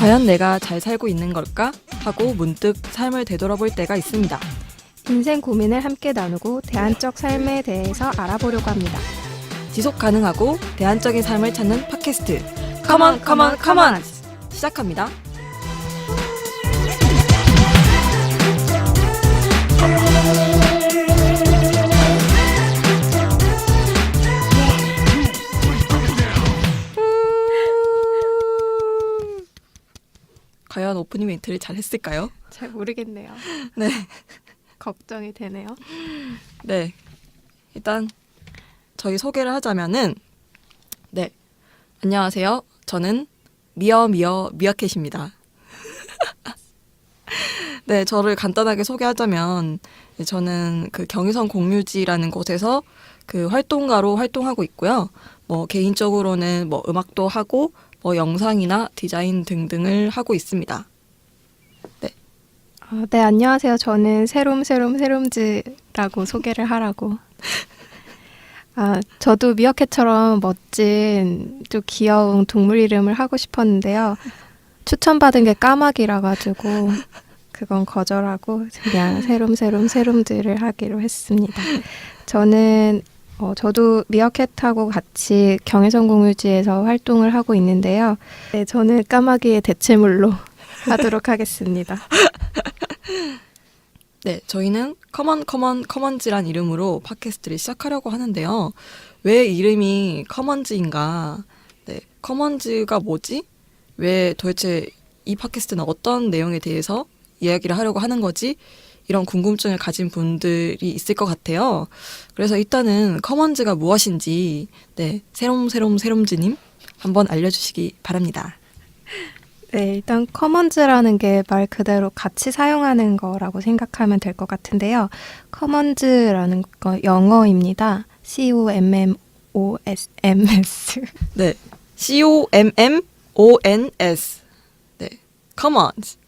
과연 내가 잘 살고 있는 걸까? 하고 문득 삶을 되돌아볼 때가 있습니다. 인생 고민을 함께 나누고 대안적 삶에 대해서 알아보려고 합니다. 지속 가능하고 대안적인 삶을 찾는 팟캐스트 Come on, come on, come on! 시작합니다. 과연 오프닝 멘트를 잘 했을까요? 잘 모르겠네요. 네. 걱정이 되네요. 네. 일단 저희 소개를 하자면은 네. 안녕하세요. 저는 미어캣입니다. 네, 저를 간단하게 소개하자면 저는 그 경의선 공유지라는 곳에서 그 활동가로 활동하고 있고요. 뭐 개인적으로는 뭐 음악도 하고 뭐 영상이나 디자인 등등을 하고 있습니다. 네. 네, 안녕하세요. 저는 세롬즈라고 소개를 하라고. 저도 미어캣처럼 멋진 좀 귀여운 동물 이름을 하고 싶었는데요. 추천받은 게 까마귀라 가지고 그건 거절하고 그냥 세롬즈를 하기로 했습니다. 저도 미어캣하고 같이 경의선 공유지에서 활동을 하고 있는데요. 네, 저는 까마귀의 대체물로 하도록 하겠습니다. 네, 저희는 커먼즈란 이름으로 팟캐스트를 시작하려고 하는데요. 왜 이름이 커먼즈인가? 네, 커먼즈가 뭐지? 왜 도대체 이 팟캐스트는 어떤 내용에 대해서 이야기를 하려고 하는 거지? 이런 궁금증을 가진 분들이 있을 것 같아요. 그래서 일단은 커먼즈가 무엇인지 네, 세롬즈님 한번 알려주시기 바랍니다. 네, 일단 커먼즈라는 게 말 그대로 같이 사용하는 거라고 생각하면 될 것 같은데요. 커먼즈라는 거 영어입니다. COMMONS. 네, COMMONS. 네, commons.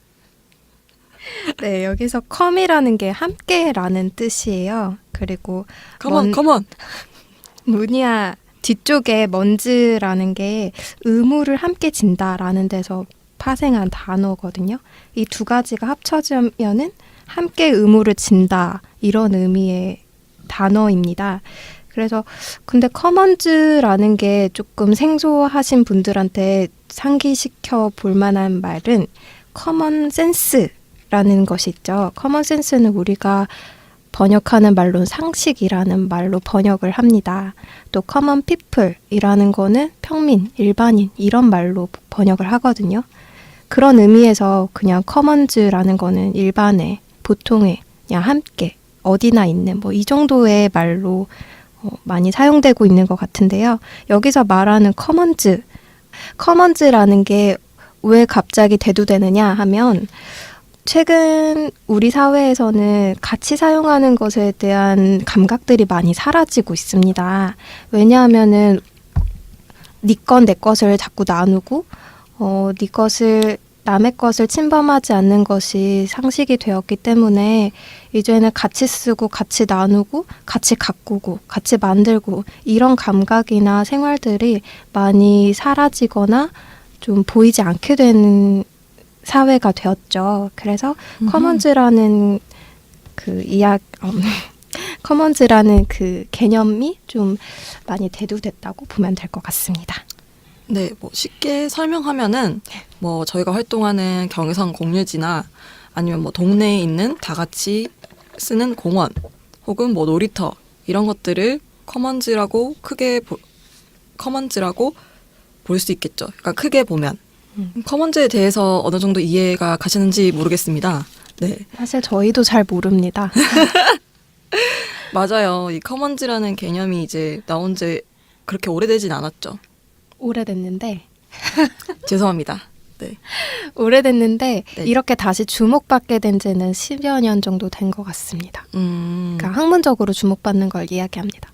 네, 여기서 컴이라는 게 함께라는 뜻이에요. 그리고 come on. 무늬야 뒤쪽에 먼지라는 게 의무를 함께 진다라는 데서 파생한 단어거든요. 이 두 가지가 합쳐지면은 함께 의무를 진다 이런 의미의 단어입니다. 그래서 근데 커먼즈라는 게 조금 생소하신 분들한테 상기시켜 볼 만한 말은 커먼 센스라는 것이 있죠. 커먼 센스는 우리가 번역하는 말로는 상식이라는 말로 번역을 합니다. 또 커먼 피플이라는 거는 평민, 일반인 이런 말로 번역을 하거든요. 그런 의미에서 그냥 커먼즈라는 거는 일반의, 보통의, 그냥 함께, 어디나 있는 뭐 이 정도의 말로 많이 사용되고 있는 것 같은데요. 여기서 말하는 커먼즈라는 게 왜 갑자기 대두되느냐 하면 최근 우리 사회에서는 같이 사용하는 것에 대한 감각들이 많이 사라지고 있습니다. 왜냐하면은 네 것, 내 것을 자꾸 나누고 네 것을 남의 것을 침범하지 않는 것이 상식이 되었기 때문에 이제는 같이 쓰고 같이 나누고 같이 가꾸고 같이 만들고 이런 감각이나 생활들이 많이 사라지거나 좀 보이지 않게 되는 사회가 되었죠. 그래서 커먼즈라는 커먼즈라는 그 개념이 좀 많이 대두됐다고 보면 될 것 같습니다. 네, 뭐 쉽게 설명하면은 뭐 저희가 활동하는 경의선 공유지나 아니면 뭐 동네에 있는 다 같이 쓰는 공원 혹은 뭐 놀이터 이런 것들을 커먼즈라고 볼 수 있겠죠. 그러니까 크게 보면 커먼즈에 대해서 어느 정도 이해가 가시는지 모르겠습니다. 네, 사실 저희도 잘 모릅니다. 맞아요. 이 커먼즈라는 개념이 이제 나온 지 그렇게 오래되진 않았죠. 오래됐는데 죄송합니다. 네. 오래됐는데 네. 이렇게 다시 주목받게 된 지는 10여 년 정도 된 것 같습니다. 그러니까 학문적으로 주목받는 걸 이야기합니다.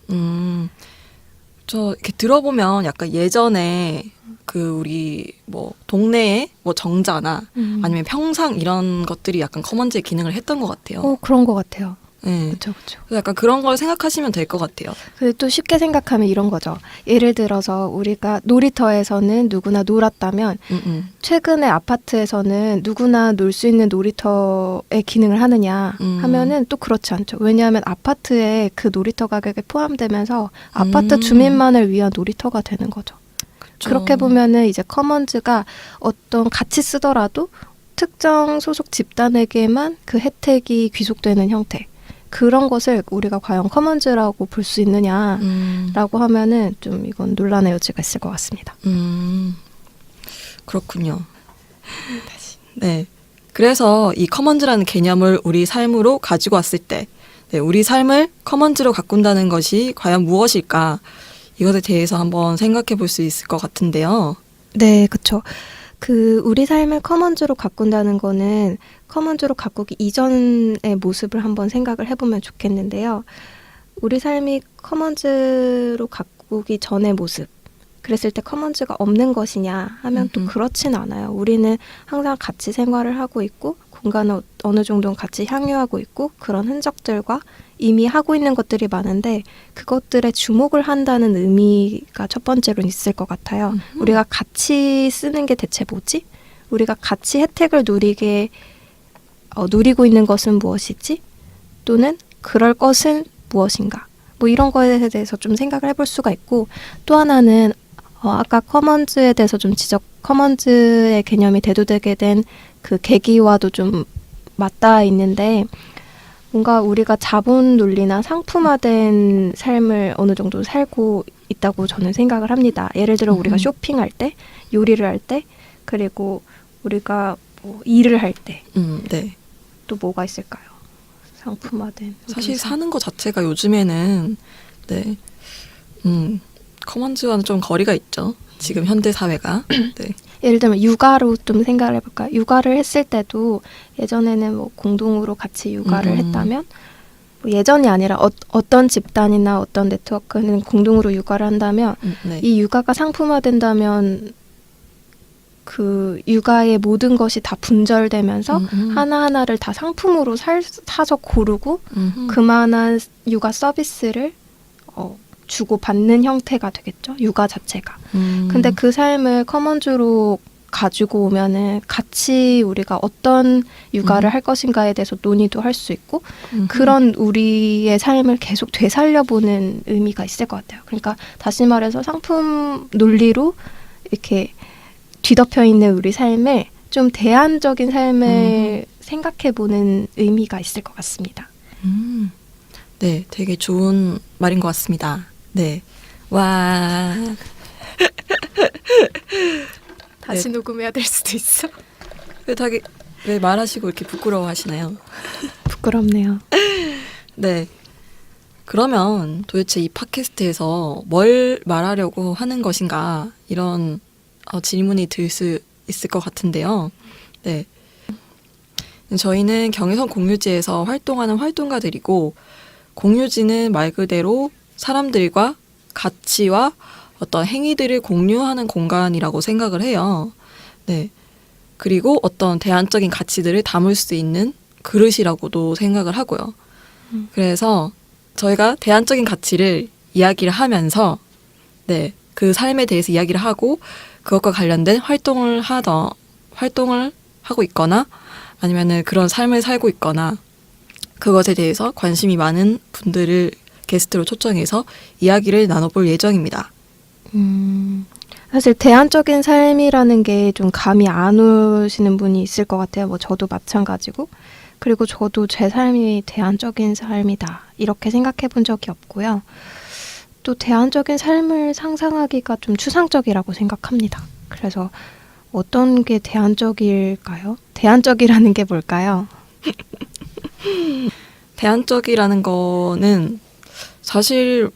저 이렇게 들어보면 약간 예전에 그 우리 뭐 동네에 뭐 정자나 아니면 평상 이런 것들이 약간 커먼즈의 기능을 했던 것 같아요. 그런 것 같아요. 네. 그렇죠, 그렇죠. 약간 그런 걸 생각하시면 될 것 같아요. 근데 또 쉽게 생각하면 이런 거죠. 예를 들어서 우리가 놀이터에서는 누구나 놀았다면 최근에 아파트에서는 누구나 놀 수 있는 놀이터의 기능을 하느냐 하면은 또 그렇지 않죠. 왜냐하면 아파트에 그 놀이터 가격에 포함되면서 아파트 주민만을 위한 놀이터가 되는 거죠. 그쵸. 그렇게 보면은 이제 커먼즈가 어떤 같이 쓰더라도 특정 소속 집단에게만 그 혜택이 귀속되는 형태. 그런 것을 우리가 과연 커먼즈라고 볼 수 있느냐라고 하면은 좀 이건 논란의 여지가 있을 것 같습니다. 그렇군요. 네. 그래서 이 커먼즈라는 개념을 우리 삶으로 가지고 왔을 때, 네, 우리 삶을 커먼즈로 가꾼다는 것이 과연 무엇일까? 이것에 대해서 한번 생각해 볼 수 있을 것 같은데요. 네, 그렇죠. 그 우리 삶을 커먼즈로 가꾼다는 거는 커먼즈로 가꾸기 이전의 모습을 한번 생각을 해보면 좋겠는데요. 우리 삶이 커먼즈로 가꾸기 전의 모습. 그랬을 때 커먼즈가 없는 것이냐 하면 또 그렇진 않아요. 우리는 항상 같이 생활을 하고 있고 공간을 어느 정도는 같이 향유하고 있고 그런 흔적들과 이미 하고 있는 것들이 많은데 그것들에 주목을 한다는 의미가 첫 번째로는 있을 것 같아요. 우리가 같이 쓰는 게 대체 뭐지? 우리가 같이 혜택을 누리고 있는 것은 무엇이지? 또는 그럴 것은 무엇인가? 뭐 이런 거에 대해서 좀 생각을 해볼 수가 있고 또 하나는 아까 커먼즈에 대해서 좀 커먼즈의 개념이 대두되게 된 그 계기와도 좀 맞닿아 있는데 뭔가 우리가 자본 논리나 상품화된 삶을 어느 정도 살고 있다고 저는 생각을 합니다. 예를 들어 우리가 쇼핑할 때, 요리를 할 때, 그리고 우리가 뭐 일을 할 때, 네. 또 뭐가 있을까요? 상품화된. 사실 사는 것 자체가 요즘에는 네, 커먼즈와는 좀 거리가 있죠. 지금 현대 사회가. 네. 예를 들면 육아로 좀 생각을 해볼까요? 육아를 했을 때도 예전에는 뭐 공동으로 같이 육아를 했다면 뭐 예전이 아니라 어떤 집단이나 어떤 네트워크는 공동으로 육아를 한다면 네. 이 육아가 상품화된다면 그 육아의 모든 것이 다 분절되면서 하나하나를 다 상품으로 사서 고르고 그만한 육아 서비스를 주고받는 형태가 되겠죠. 육아 자체가. 근데 그 삶을 커먼즈로 가지고 오면은 같이 우리가 어떤 육아를 할 것인가에 대해서 논의도 할 수 있고 그런 우리의 삶을 계속 되살려보는 의미가 있을 것 같아요. 그러니까 다시 말해서 상품 논리로 이렇게 뒤덮여 있는 우리 삶을 좀 대안적인 삶을 생각해보는 의미가 있을 것 같습니다. 네, 되게 좋은 말인 것 같습니다. 네. 와. 다시 녹음해야 될 수도 있어. 왜 말하시고 이렇게 부끄러워하시나요? 부끄럽네요. 네. 그러면 도대체 이 팟캐스트에서 뭘 말하려고 하는 것인가 이런 질문이 들 수 있을 것 같은데요. 네. 저희는 경의선 공유지에서 활동하는 활동가들이고 공유지는 말 그대로 사람들과 가치와 어떤 행위들을 공유하는 공간이라고 생각을 해요. 네. 그리고 어떤 대안적인 가치들을 담을 수 있는 그릇이라고도 생각을 하고요. 그래서 저희가 대안적인 가치를 이야기를 하면서 네, 그 삶에 대해서 이야기를 하고 그것과 관련된 활동을 하고 있거나 아니면은 그런 삶을 살고 있거나 그것에 대해서 관심이 많은 분들을 게스트로 초청해서 이야기를 나눠볼 예정입니다. 사실 대안적인 삶이라는 게 좀 감이 안 오시는 분이 있을 것 같아요. 뭐 저도 마찬가지고. 그리고 저도 제 삶이 대안적인 삶이다. 이렇게 생각해 본 적이 없고요. 또 대안적인 삶을 상상하기가 좀 추상적이라고 생각합니다. 그래서 어떤 게 대안적일까요? 대안적이라는 게 뭘까요? 대안적이라는 거는 사실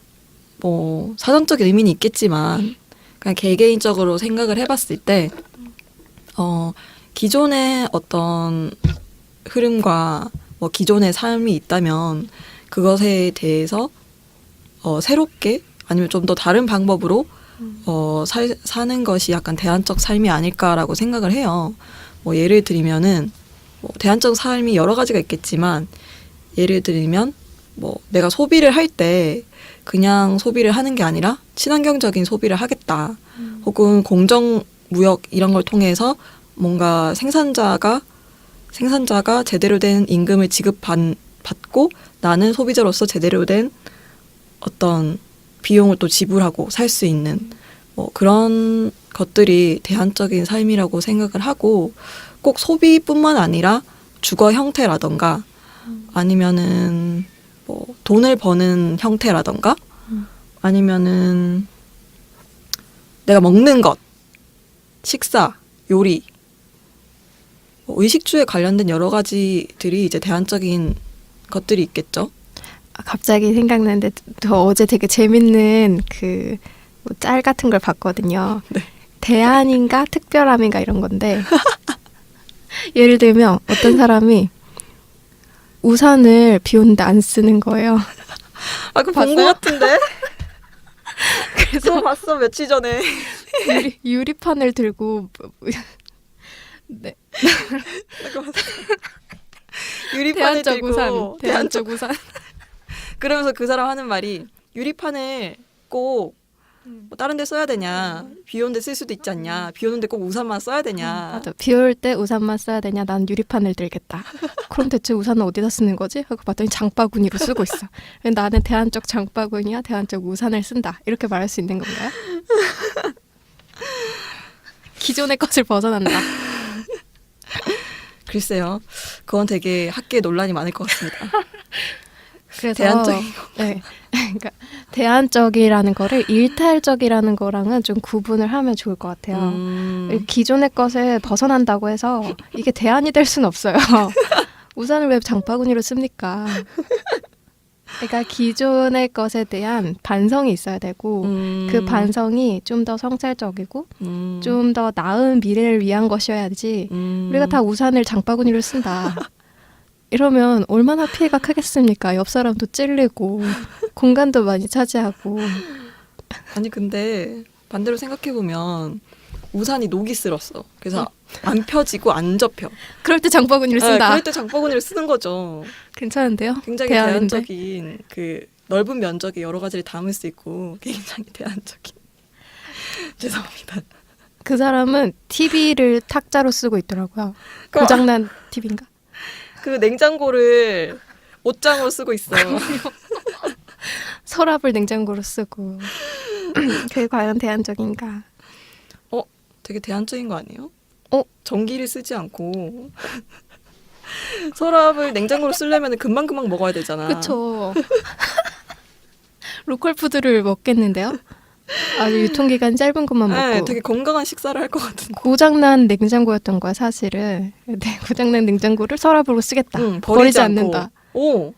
뭐 사전적인 의미는 있겠지만 그냥 개개인적으로 생각을 해봤을 때 기존의 어떤 흐름과 뭐 기존의 삶이 있다면 그것에 대해서 새롭게 아니면 좀 더 다른 방법으로 사는 것이 약간 대안적 삶이 아닐까라고 생각을 해요. 뭐 예를 들면은 뭐 대안적 삶이 여러 가지가 있겠지만 예를 들면 뭐 내가 소비를 할 때 그냥 소비를 하는 게 아니라 친환경적인 소비를 하겠다. 혹은 공정무역 이런 걸 통해서 뭔가 생산자가 제대로 된 임금을 받고 나는 소비자로서 제대로 된 어떤 비용을 또 지불하고 살 수 있는 뭐 그런 것들이 대안적인 삶이라고 생각을 하고 꼭 소비뿐만 아니라 주거 형태라던가 아니면은 뭐 돈을 버는 형태라던가 아니면은 내가 먹는 것, 식사, 요리, 뭐 의식주에 관련된 여러 가지들이 이제 대안적인 것들이 있겠죠. 갑자기 생각나는데 저 어제 되게 재밌는 그 짤 같은 걸 봤거든요. 네. 대안인가 특별함인가 이런 건데 예를 들면 어떤 사람이 우산을 비 오는데 안 쓰는 거예요. 아, 그거 본 것 같은데? 그래서 봤어, 며칠 전에. 유리판을 들고 네. 유리판을 대안적 들고 우산. 대안적 우산. 그러면서 그 사람 하는 말이 유리판을 꼭 뭐 다른 데 써야 되냐, 비 오는 데 쓸 수도 있지 않냐, 비 오는데 꼭 우산만 써야 되냐. 맞아. 비 올 때 우산만 써야 되냐? 난 유리판을 들겠다. 그럼 대체 우산은 어디다 쓰는 거지? 하고 봤더니 장바구니로 쓰고 있어. 나는 대안적 장바구니야, 대안적 우산을 쓴다. 이렇게 말할 수 있는 건가요? 기존의 것을 벗어난다. 글쎄요. 그건 되게 학계에 논란이 많을 것 같습니다. 그래서 대안적인 네. 그러니까 대안적이라는 거를 일탈적이라는 거랑은 좀 구분을 하면 좋을 것 같아요. 기존의 것을 벗어난다고 해서 이게 대안이 될 수는 없어요. 우산을 왜 장바구니로 씁니까? 그러니까 기존의 것에 대한 반성이 있어야 되고 그 반성이 좀 더 성찰적이고 좀 더 나은 미래를 위한 것이어야지 우리가 다 우산을 장바구니로 쓴다. 이러면 얼마나 피해가 크겠습니까? 옆 사람도 찔리고 공간도 많이 차지하고. 아니 근데 반대로 생각해보면 우산이 녹이 슬었어. 그래서 안 펴지고 안 접혀. 그럴 때 장바구니를 쓴다. 그럴 때 장바구니를 쓰는 거죠. 괜찮은데요? 굉장히 대안인데? 대안적인 그 넓은 면적에 여러 가지를 담을 수 있고 굉장히 대안적인. 죄송합니다. 그 사람은 TV를 탁자로 쓰고 있더라고요. 고장난 TV인가? 그 냉장고를 옷장으로 쓰고 있어요. 서랍을 냉장고로 쓰고. 그게 과연 대안적인가? 되게 대안적인 거 아니에요? 전기를 쓰지 않고 서랍을 냉장고로 쓰려면 금방금방 먹어야 되잖아. 그쵸. 로컬 푸드를 먹겠는데요? 아주 유통기간 짧은 것만 먹고. 네, 되게 건강한 식사를 할 것 같은데. 고장난 냉장고였던 거야, 사실은. 네, 고장난 냉장고를 서랍으로 쓰겠다. 버리지 않는다. 오.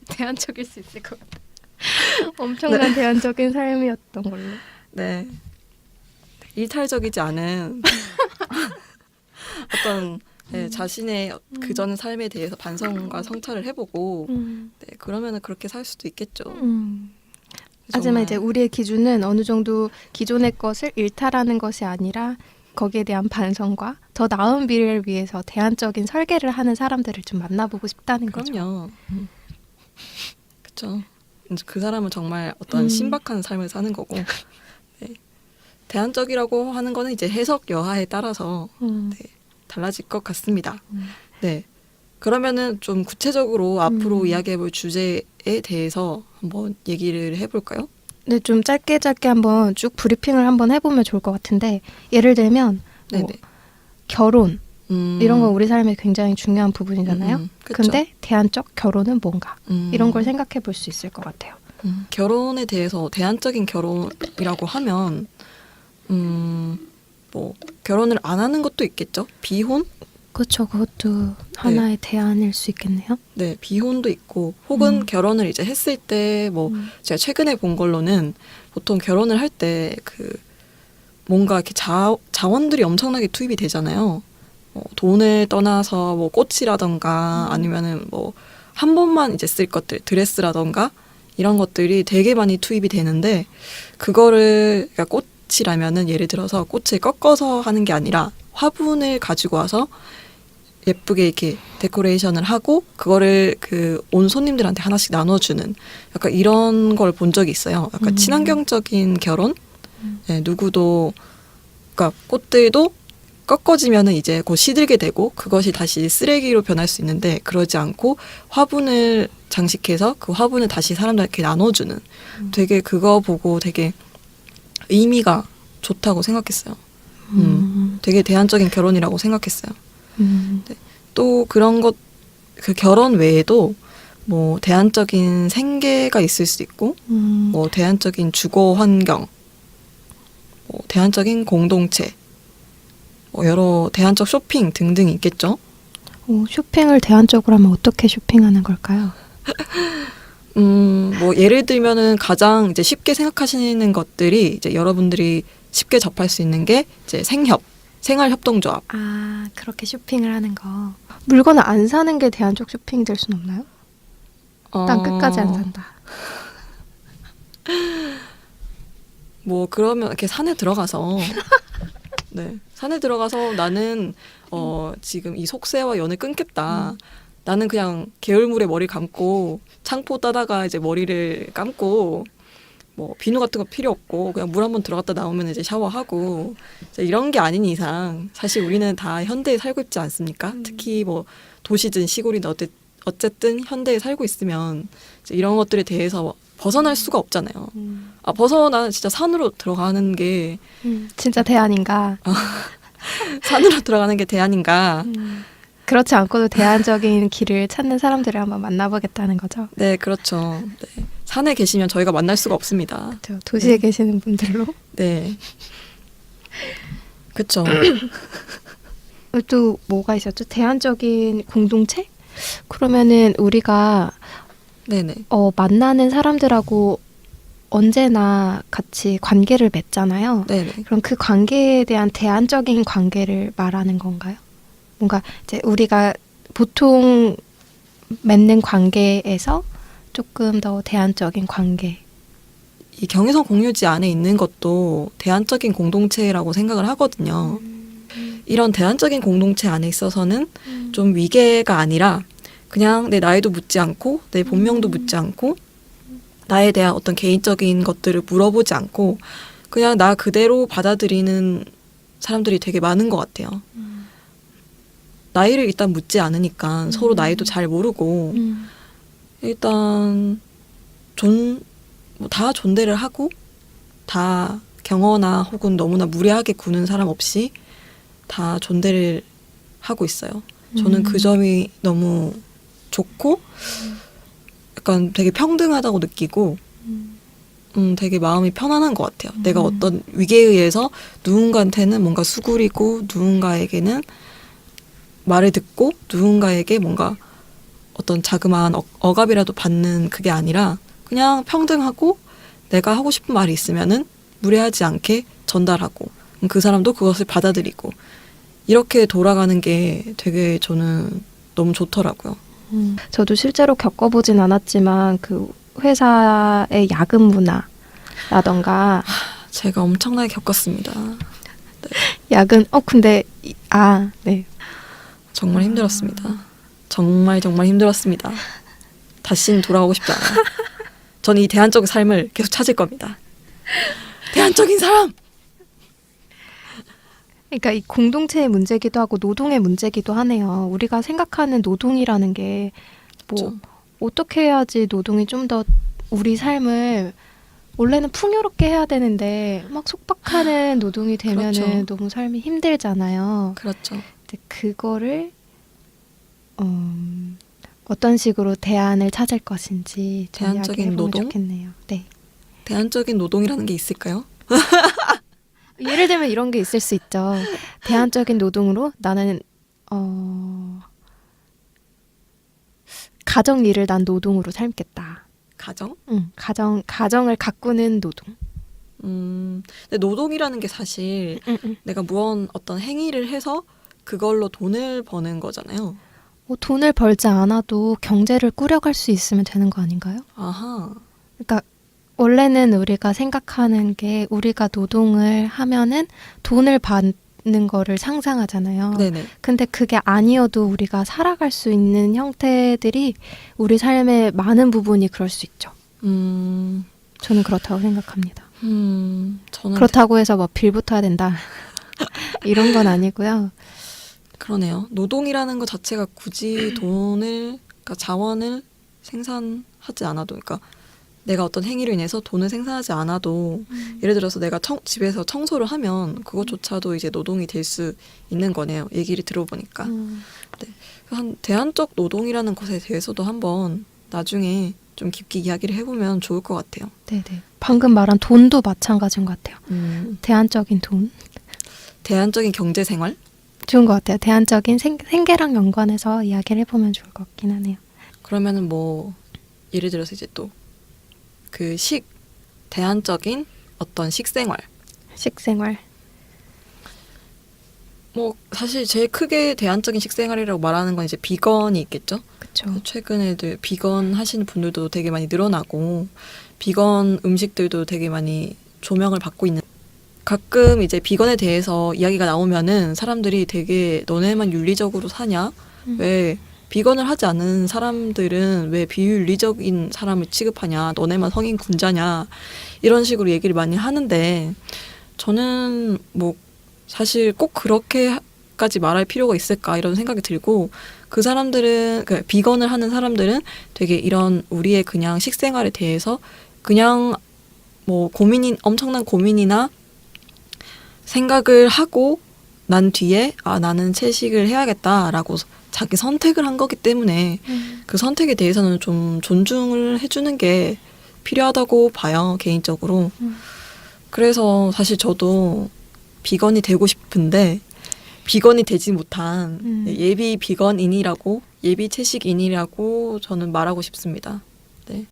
대안적일 수 있을 것 같아. 엄청난 대안적인 삶이었던 걸로. 네. 일탈적이지 않은 어떤 자신의 그전 삶에 대해서 반성과 성찰을 해보고 네, 그러면은 그렇게 살 수도 있겠죠. 하지만 이제 우리의 기준은 어느 정도 기존의 것을 일탈하는 것이 아니라 거기에 대한 반성과 더 나은 미래를 위해서 대안적인 설계를 하는 사람들을 좀 만나보고 싶다는 거죠. 그럼요. 그렇죠. 그 사람은 정말 어떤 신박한 삶을 사는 거고 네. 대안적이라고 하는 거는 이제 해석 여하에 따라서 네, 달라질 것 같습니다. 네. 그러면은 좀 구체적으로 앞으로 이야기해볼 주제에 대해서 한번 얘기를 해볼까요? 네, 좀 짧게 한번 쭉 브리핑을 한번 해보면 좋을 것 같은데 예를 들면 뭐 결혼 이런 건 우리 삶에 굉장히 중요한 부분이잖아요. 근데 대안적 결혼은 뭔가 이런 걸 생각해 볼 수 있을 것 같아요. 결혼에 대해서 대안적인 결혼이라고 하면 뭐 결혼을 안 하는 것도 있겠죠. 비혼? 그렇죠. 그것도 하나의 대안일 수 있겠네요. 네, 비혼도 있고 혹은 결혼을 이제 했을 때 뭐 제가 최근에 본 걸로는 보통 결혼을 할 때 그 뭔가 이렇게 자원들이 엄청나게 투입이 되잖아요. 돈을 떠나서 뭐 꽃이라던가 아니면은 뭐 한 번만 이제 쓸 것들 드레스라던가 이런 것들이 되게 많이 투입이 되는데 그거를 그러니까 꽃이라면은 예를 들어서 꽃을 꺾어서 하는 게 아니라 화분을 가지고 와서 예쁘게 이렇게 데코레이션을 하고 그거를 그 온 손님들한테 하나씩 나눠주는 약간 이런 걸 본 적이 있어요. 약간 친환경적인 결혼. 네, 누구도 그러니까 꽃들도 꺾어지면은 이제 곧 시들게 되고 그것이 다시 쓰레기로 변할 수 있는데 그러지 않고 화분을 장식해서 그 화분을 다시 사람들에게 나눠주는 되게 그거 보고 되게 의미가 좋다고 생각했어요. 되게 대안적인 결혼이라고 생각했어요. 또 그런 것, 그 결혼 외에도 뭐 대안적인 생계가 있을 수 있고 뭐 대안적인 주거 환경, 뭐 대안적인 공동체, 뭐 여러 대안적 쇼핑 등등이 있겠죠. 쇼핑을 대안적으로 하면 어떻게 쇼핑하는 걸까요? 뭐 예를 들면은 가장 이제 쉽게 생각하시는 것들이 이제 여러분들이 쉽게 접할 수 있는 게 이제 생활협동조합. 아, 그렇게 쇼핑을 하는 거. 물건을 안 사는 게 대안적 쇼핑이 될 수는 없나요? 난 끝까지 안 산다. 뭐 그러면 이렇게 산에 들어가서 네, 산에 들어가서 나는 지금 이 속세와 연을 끊겠다. 나는 그냥 개울물에 머리 감고 창포 따다가 이제 머리를 감고 뭐 비누 같은 거 필요 없고 그냥 물 한번 들어갔다 나오면 이제 샤워하고 이제 이런 게 아닌 이상 사실 우리는 다 현대에 살고 있지 않습니까? 특히 뭐 도시든 시골이든 어쨌든 현대에 살고 있으면 이제 이런 것들에 대해서 벗어날 수가 없잖아요. 아, 벗어나 진짜 산으로 들어가는 게 진짜 대안인가? 산으로 들어가는 게 대안인가? 그렇지 않고도 대안적인 길을 찾는 사람들을 한번 만나보겠다는 거죠. 네, 그렇죠. 네. 산에 계시면 저희가 만날 수가 없습니다. 그렇죠. 도시에 계시는 분들로. 네. 그렇죠. 또 뭐가 있었죠? 대안적인 공동체? 그러면은 우리가 네네. 만나는 사람들하고 언제나 같이 관계를 맺잖아요. 네네. 그럼 그 관계에 대한 대안적인 관계를 말하는 건가요? 뭔가 이제 우리가 보통 맺는 관계에서 조금 더 대안적인 관계. 이 경의선 공유지 안에 있는 것도 대안적인 공동체라고 생각을 하거든요. 이런 대안적인 공동체 안에 있어서는 좀 위계가 아니라 그냥 내 나이도 묻지 않고 내 본명도 묻지 않고 나에 대한 어떤 개인적인 것들을 물어보지 않고 그냥 나 그대로 받아들이는 사람들이 되게 많은 것 같아요. 나이를 일단 묻지 않으니까 서로 나이도 잘 모르고 일단 다 존대를 하고 다 경허나 혹은 너무나 무례하게 구는 사람 없이 다 존대를 하고 있어요. 저는 그 점이 너무 좋고 약간 되게 평등하다고 느끼고 되게 마음이 편안한 것 같아요. 내가 어떤 위계에 의해서 누군가한테는 뭔가 수구리고 누군가에게는 말을 듣고 누군가에게 뭔가 어떤 자그마한 억압이라도 받는 그게 아니라 그냥 평등하고 내가 하고 싶은 말이 있으면은 무례하지 않게 전달하고 그 사람도 그것을 받아들이고 이렇게 돌아가는 게 되게 저는 너무 좋더라고요. 저도 실제로 겪어보진 않았지만 그 회사의 야근 문화라던가 제가 엄청나게 겪었습니다. 야근 근데 네. 정말 힘들었습니다. 정말 힘들었습니다. 다시는 돌아가고 싶지 않아요. 저는 이 대안적인 삶을 계속 찾을 겁니다. 대안적인 사람! 그러니까 이 공동체의 문제기도 하고 노동의 문제기도 하네요. 우리가 생각하는 노동이라는 게 뭐 그렇죠. 어떻게 해야지 노동이 좀 더 우리 삶을 원래는 풍요롭게 해야 되는데 막 속박하는 노동이 되면은 그렇죠. 너무 삶이 힘들잖아요. 그렇죠. 근데 그거를 어떤 식으로 대안을 찾을 것인지 좀 대안적인 이야기해보면 노동? 좋겠네요. 네. 대안적인 노동이라는 게 있을까요? 예를 들면 이런 게 있을 수 있죠. 대안적인 노동으로 나는 가정 일을 난 노동으로 삶겠다. 가정? 응, 가정을 가꾸는 노동. 근데 노동이라는 게 사실 응. 내가 어떤 행위를 해서 그걸로 돈을 버는 거잖아요. 돈을 벌지 않아도 경제를 꾸려갈 수 있으면 되는 거 아닌가요? 아하. 그러니까 원래는 우리가 생각하는 게 우리가 노동을 하면은 돈을 받는 있는 거를 상상하잖아요. 네네. 근데 그게 아니어도 우리가 살아갈 수 있는 형태들이 우리 삶의 많은 부분이 그럴 수 있죠. 저는 그렇다고 생각합니다. 저는 그렇다고 해서 뭐 빌 붙어야 된다. 이런 건 아니고요. 그러네요. 노동이라는 것 자체가 굳이 돈을, 그러니까 자원을 생산하지 않아도, 그러니까 내가 어떤 행위로 인해서 돈을 생산하지 않아도, 예를 들어서 내가 집에서 청소를 하면 그것조차도 이제 노동이 될 수 있는 거네요. 얘기를 들어보니까. 한 대안적 노동이라는 것에 대해서도 한번 나중에 좀 깊게 이야기를 해보면 좋을 것 같아요. 네네. 방금 말한 돈도 마찬가지인 것 같아요. 대안적인 돈. 대안적인 경제생활? 좋은 것 같아요. 대안적인 생계랑 연관해서 이야기를 해보면 좋을 것 같긴 하네요. 그러면은 뭐 예를 들어서 이제 또 그 대안적인 어떤 식생활. 식생활. 뭐 사실 제일 크게 대안적인 식생활이라고 말하는 건 이제 비건이 있겠죠. 그렇죠. 최근에도 비건 하시는 분들도 되게 많이 늘어나고 비건 음식들도 되게 많이 조명을 받고 있는. 가끔 이제 비건에 대해서 이야기가 나오면은 사람들이 되게 너네만 윤리적으로 사냐? 왜 비건을 하지 않는 사람들은 왜 비윤리적인 사람을 취급하냐? 너네만 성인 군자냐? 이런 식으로 얘기를 많이 하는데 저는 뭐 사실 꼭 그렇게까지 말할 필요가 있을까 이런 생각이 들고 그 사람들은 그 비건을 하는 사람들은 되게 이런 우리의 그냥 식생활에 대해서 그냥 뭐 엄청난 고민이나 생각을 하고 난 뒤에 나는 채식을 해야겠다라고 자기 선택을 한 거기 때문에 그 선택에 대해서는 좀 존중을 해주는 게 필요하다고 봐요, 개인적으로. 그래서 사실 저도 비건이 되고 싶은데 비건이 되지 못한 예비 비건인이라고 예비 채식인이라고 저는 말하고 싶습니다. 네.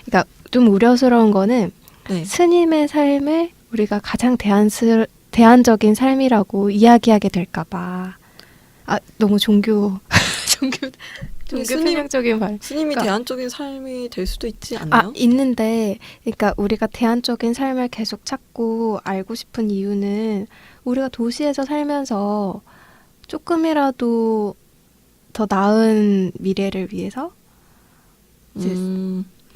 그러니까 좀 우려스러운 거는 네. 스님의 삶을 우리가 가장 대안적인 삶이라고 이야기하게 될까 봐. 너무 종교 편향적인 말. 스님이 그러니까, 대안적인 삶이 될 수도 있지 않나요? 있는데, 그러니까 우리가 대안적인 삶을 계속 찾고 알고 싶은 이유는 우리가 도시에서 살면서 조금이라도 더 나은 미래를 위해서 이제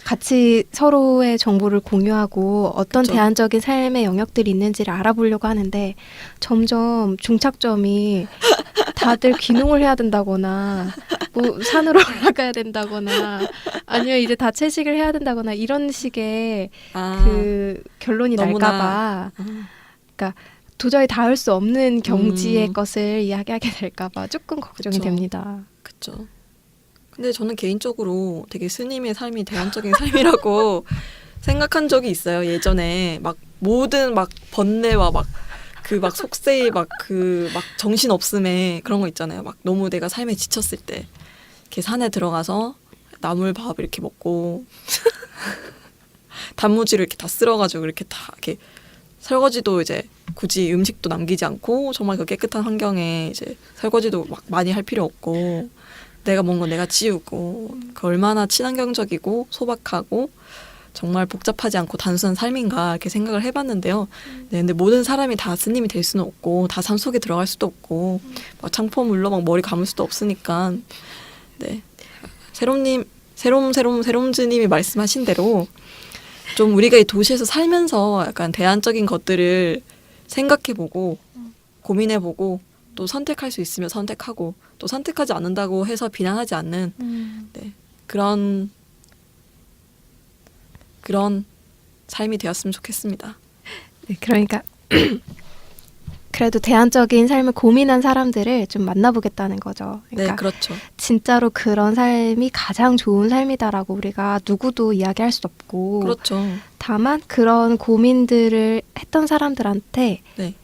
같이 서로의 정보를 공유하고 어떤 그쵸. 대안적인 삶의 영역들이 있는지를 알아보려고 하는데 점점 중착점이 다들 귀농을 해야 된다거나 뭐 산으로 올라가야 된다거나 아니면 이제 다 채식을 해야 된다거나 이런 식의 그 결론이 너무나. 날까 봐 그러니까 도저히 닿을 수 없는 경지의 것을 이야기하게 될까 봐 조금 걱정이 그쵸. 됩니다. 그렇죠. 근데 저는 개인적으로 되게 스님의 삶이 대안적인 삶이라고 생각한 적이 있어요. 예전에 막 모든 막 번뇌와 막 그 막 속세의 막 정신 없음에 그런 거 있잖아요. 막 너무 내가 삶에 지쳤을 때 이렇게 산에 들어가서 나물밥 이렇게 먹고 단무지를 이렇게 다 쓸어가지고 이렇게 다 이렇게 설거지도 이제 굳이 음식도 남기지 않고 정말 그 깨끗한 환경에 이제 설거지도 막 많이 할 필요 없고 내가 먹은 건 내가 치우고 그 얼마나 친환경적이고 소박하고 정말 복잡하지 않고 단순한 삶인가 이렇게 생각을 해봤는데요. 네, 근데 모든 사람이 다 스님이 될 수는 없고 다 산속에 들어갈 수도 없고 막 창포물로 막 머리 감을 수도 없으니까 네 세롬즈님이 말씀하신 대로 좀 우리가 이 도시에서 살면서 약간 대안적인 것들을 생각해보고 고민해보고 또 선택할 수 있으면 선택하고 또 선택하지 않는다고 해서 비난하지 않는 네, 그런 삶이 되었으면 좋겠습니다. 네, 그러니까 그래도 대안적인 삶을 고민한 사람들을 좀 만나보겠다는 거죠. 그러니까 네, 그렇죠. 진짜로 그런 삶이 가장 좋은 삶이다라고 우리가 누구도 이야기할 수 없고 그렇죠. 다만 그런 고민들을 했던 사람들한테 네.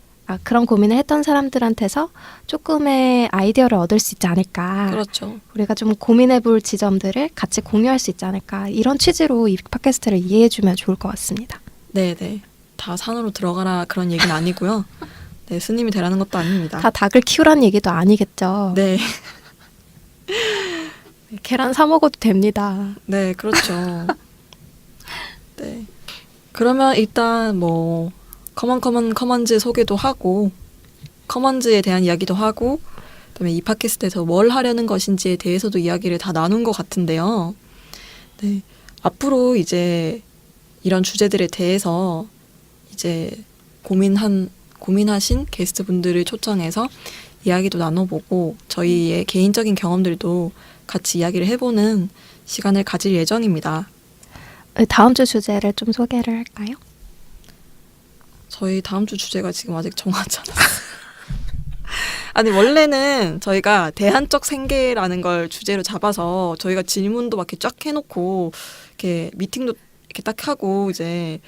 그런 고민을 했던 사람들한테서 조금의 아이디어를 얻을 수 있지 않을까. 그렇죠. 우리가 좀 고민해볼 지점들을 같이 공유할 수 있지 않을까. 이런 취지로 이 팟캐스트를 이해해주면 좋을 것 같습니다. 네. 다 산으로 들어가라 그런 얘기는 아니고요. 네, 스님이 되라는 것도 아닙니다. 다 닭을 키우라는 얘기도 아니겠죠. 네. 계란 사 먹어도 됩니다. 네, 그렇죠. 네. 그러면 일단 뭐 커먼즈 소개도 하고 커먼즈에 대한 이야기도 하고 그다음에 이 팟캐스트에서 뭘 하려는 것인지에 대해서도 이야기를 다 나눈 것 같은데요. 네, 앞으로 이제 이런 주제들에 대해서 이제 고민하신 게스트분들을 초청해서 이야기도 나눠보고 저희의 개인적인 경험들도 같이 이야기를 해보는 시간을 가질 예정입니다. 다음 주 주제를 좀 소개를 할까요? 저희 다음 주 주제가 지금 아직 정하지 않았어요. 아니 원래는 저희가 대안적 생계라는 걸 주제로 잡아서 저희가 질문도 막 이렇게 쫙 해놓고 이렇게 미팅도 이렇게 딱 하고 이제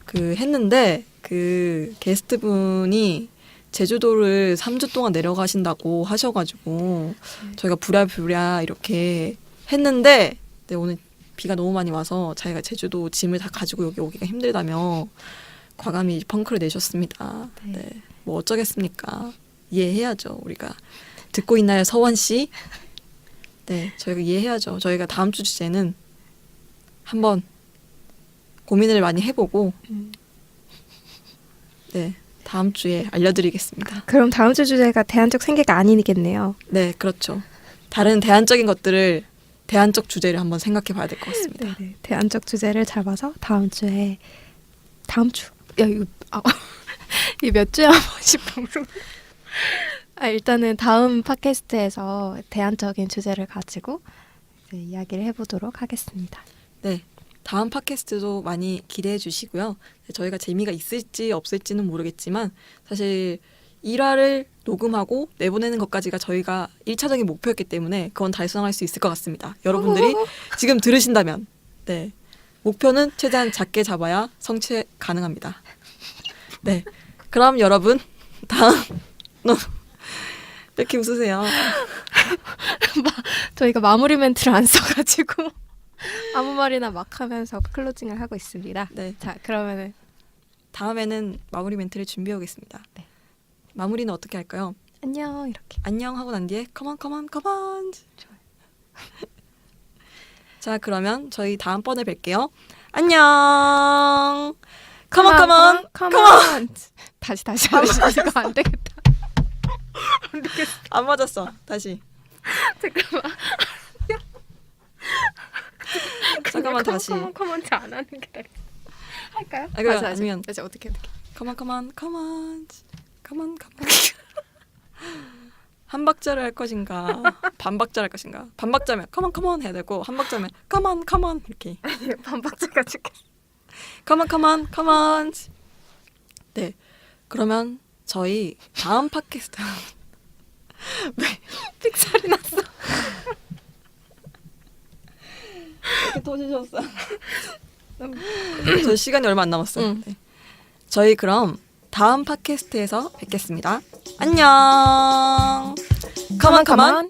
그 했는데 그 게스트분이 제주도를 3주 동안 내려가신다고 하셔가지고 저희가 부랴부랴 이렇게 했는데 네, 오늘 비가 너무 많이 와서 자기가 제주도 짐을 다 가지고 여기 오기가 힘들다며 과감히 펑크를 내셨습니다. 네. 뭐 어쩌겠습니까? 이해해야죠. 우리가 듣고 있나요, 서원 씨? 네, 저희가 이해해야죠. 저희가 다음 주 주제는 한번 고민을 많이 해보고 네, 다음 주에 알려드리겠습니다. 그럼 다음 주 주제가 대안적 생계가 아니겠네요. 네, 그렇죠. 다른 대안적인 것들을 대안적 주제를 한번 생각해 봐야 될 것 같습니다. 네네. 대안적 주제를 잡아서 다음 주 이거 이 몇 주에 한 번씩 방송. 일단은 다음 팟캐스트에서 대안적인 주제를 가지고 이제 이야기를 해보도록 하겠습니다. 네, 다음 팟캐스트도 많이 기대해 주시고요. 저희가 재미가 있을지 없을지는 모르겠지만 사실 1화를 녹음하고 내보내는 것까지가 저희가 1차적인 목표였기 때문에 그건 달성할 수 있을 것 같습니다. 여러분들이 지금 들으신다면 네, 목표는 최대한 작게 잡아야 성취 가능합니다. 네, 그럼 여러분 다음 왜 이렇게 웃으세요? 저희가 마무리 멘트를 안 써가지고 아무 말이나 막 하면서 클로징을 하고 있습니다. 네, 자, 그러면은 다음에는 마무리 멘트를 준비해 오겠습니다. 네. 마무리는 어떻게 할까요? 안녕 이렇게. 안녕 하고 난 뒤에 컴온 좋아요. 자, 그러면 저희 다음번에 뵐게요. 안녕. 컴온. 다시 이거 안 되겠다. 안 맞았어. 다시. 잠깐만 다시. 커먼트 안 하는 게 나을 할까요? 아, 그래, 아니면 다시 어떻게 컴온. 한 박자를 할 것인가, 반 박자를 할 것인가. 반 박자면 컴온 해야 되고 한 박자면 컴온 이렇게. 반박자가 죽겠어. 컴온. 네. 그러면 저희 다음 팟캐스트 삑살이 났어. 이렇게 터지셨어. 저 시간이 얼마 안 남았어요. 네. 저희 그럼 다음 팟캐스트에서 뵙겠습니다. 안녕. 컴온.